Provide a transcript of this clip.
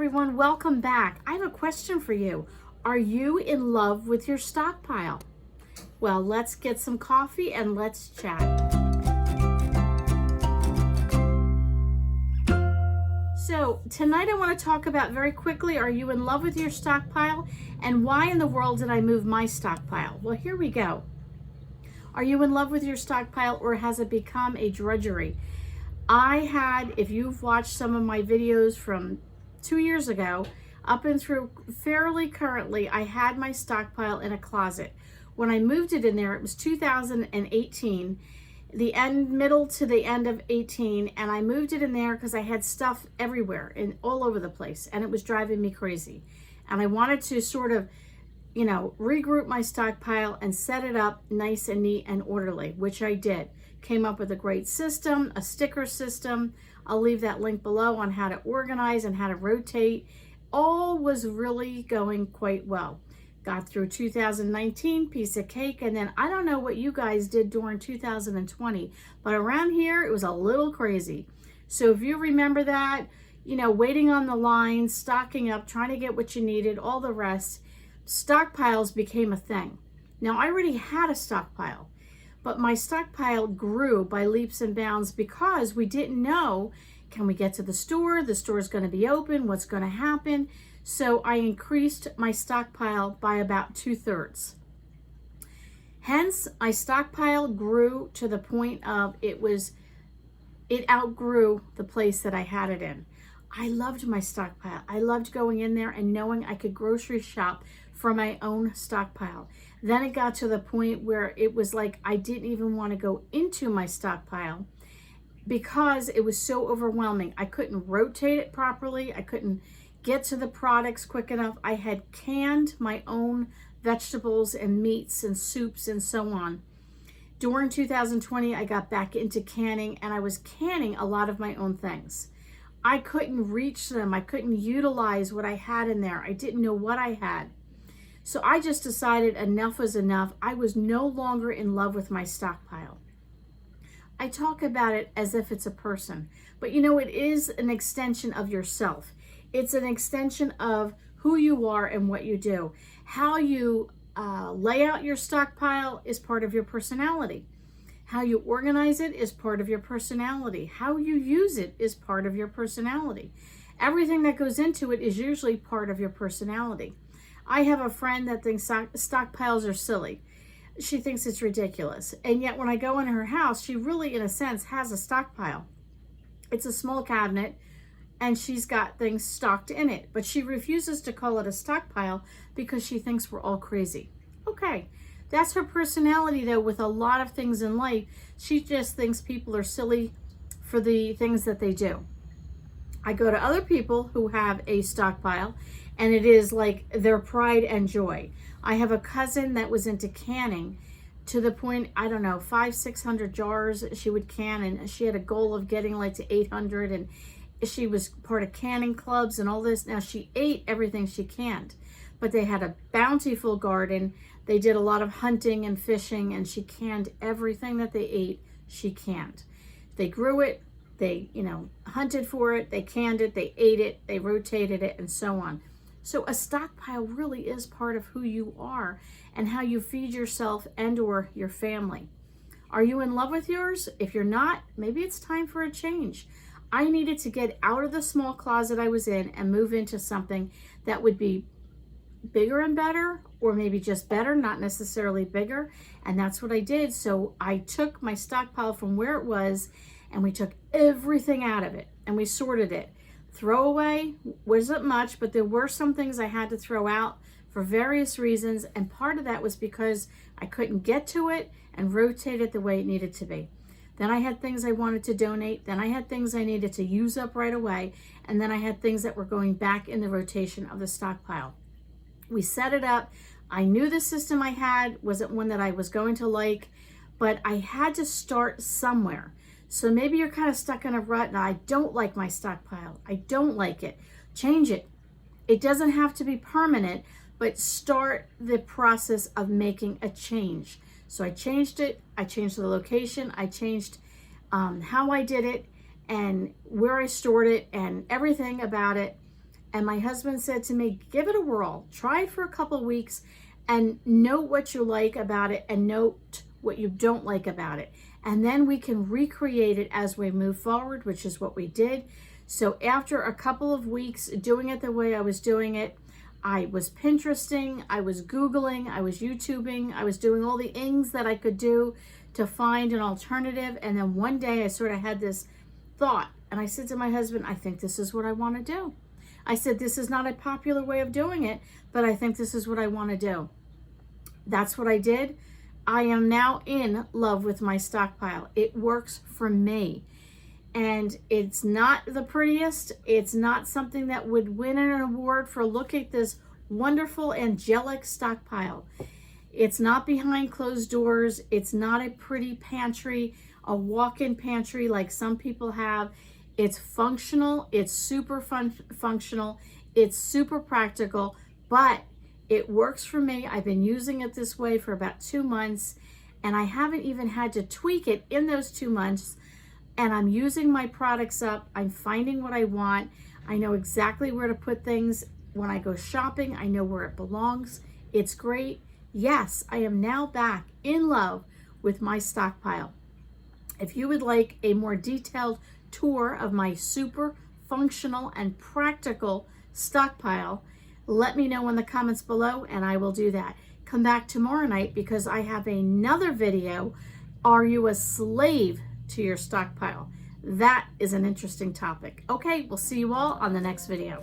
everyone, welcome back. I have a question for you. Are you in love with your stockpile? Well, let's get some coffee and let's chat. So tonight I want to talk about very quickly, are you in love with your stockpile? And why in the world did I move my stockpile? Well, here we go. Are you in love with your stockpile, or has it become a drudgery? I had, if you've watched some of my videos from 2 years ago, up and through fairly currently, I had my stockpile in a closet. When I moved it in there, it was 2018, middle to the end of 18, and I moved it in there because I had stuff everywhere and all over the place, and it was driving me crazy. And I wanted to sort of, regroup my stockpile and set it up nice and neat and orderly, which I did. Came up with a great system, a sticker system. I'll leave that link below on how to organize and how to rotate. All was really going quite well. Got through 2019, piece of cake, and then I don't know what you guys did during 2020, but around here it was a little crazy. So if you remember that, waiting on the line, stocking up, trying to get what you needed, all the rest, stockpiles became a thing. Now I already had a stockpile, but my stockpile grew by leaps and bounds because we didn't know, can we get to the store? The store's going to be open. What's going to happen? So I increased my stockpile by about 2/3. Hence, my stockpile grew to the point of it outgrew the place that I had it in. I loved my stockpile. I loved going in there and knowing I could grocery shop for my own stockpile. Then it got to the point where it was like I didn't even want to go into my stockpile because it was so overwhelming. I couldn't rotate it properly. I couldn't get to the products quick enough. I had canned my own vegetables and meats and soups and so on. During 2020, I got back into canning, and I was canning a lot of my own things. I couldn't reach them. I couldn't utilize what I had in there. I didn't know what I had. So I just decided enough was enough. I was no longer in love with my stockpile. I talk about it as if it's a person, but it is an extension of yourself. It's an extension of who you are and what you do. How you lay out your stockpile is part of your personality. How you organize it is part of your personality. How you use it is part of your personality. Everything that goes into it is usually part of your personality. I have a friend that thinks stockpiles are silly. She thinks it's ridiculous. And yet when I go in her house, she really, in a sense, has a stockpile. It's a small cabinet, and she's got things stocked in it. But she refuses to call it a stockpile because she thinks we're all crazy. Okay, that's her personality, though, with a lot of things in life. She just thinks people are silly for the things that they do. I go to other people who have a stockpile, and it is like their pride and joy. I have a cousin that was into canning to the point, 500-600 jars she would can, and she had a goal of getting like to 800, and she was part of canning clubs and all this. Now, she ate everything she canned, but they had a bountiful garden. They did a lot of hunting and fishing, and she canned everything that they ate, she canned. They grew it, they, hunted for it, they canned it, they ate it, they rotated it, and so on. So a stockpile really is part of who you are and how you feed yourself and or your family. Are you in love with yours? If you're not, maybe it's time for a change. I needed to get out of the small closet I was in and move into something that would be bigger and better, or maybe just better, not necessarily bigger. And that's what I did. So I took my stockpile from where it was, and we took everything out of it and we sorted it. Throwaway wasn't much, but there were some things I had to throw out for various reasons, and part of that was because I couldn't get to it and rotate it the way it needed to be. Then I had things I wanted to donate, then I had things I needed to use up right away, and then I had things that were going back in the rotation of the stockpile. We set it up. I knew the system I had wasn't one that I was going to like, but I had to start somewhere. So maybe you're kind of stuck in a rut and I don't like my stockpile. I don't like it. Change it. It doesn't have to be permanent, but start the process of making a change. So I changed it. I changed the location. I changed how I did it and where I stored it and everything about it. And my husband said to me, give it a whirl, try it for a couple of weeks and note what you like about it and note what you don't like about it. And then we can recreate it as we move forward, which is what we did. So after a couple of weeks doing it the way I was doing it, I was Pinteresting, I was Googling, I was YouTubing, I was doing all the things that I could do to find an alternative. And then one day I sort of had this thought and I said to my husband, I think this is what I want to do. I said, this is not a popular way of doing it, but I think this is what I want to do. That's what I did. I am now in love with my stockpile. It works for me. And it's not the prettiest. It's not something that would win an award for look at this wonderful angelic stockpile. It's not behind closed doors. It's not a pretty pantry, a walk-in pantry like some people have. It's functional. It's super functional. It's super practical, but it works for me. I've been using it this way for about 2 months, and I haven't even had to tweak it in those 2 months. And I'm using my products up. I'm finding what I want. I know exactly where to put things. When I go shopping, I know where it belongs. It's great. Yes, I am now back in love with my stockpile. If you would like a more detailed tour of my super functional and practical stockpile, let me know in the comments below and I will do that. Come back tomorrow night because I have another video. Are you a slave to your stockpile? That is an interesting topic. Okay, we'll see you all on the next video.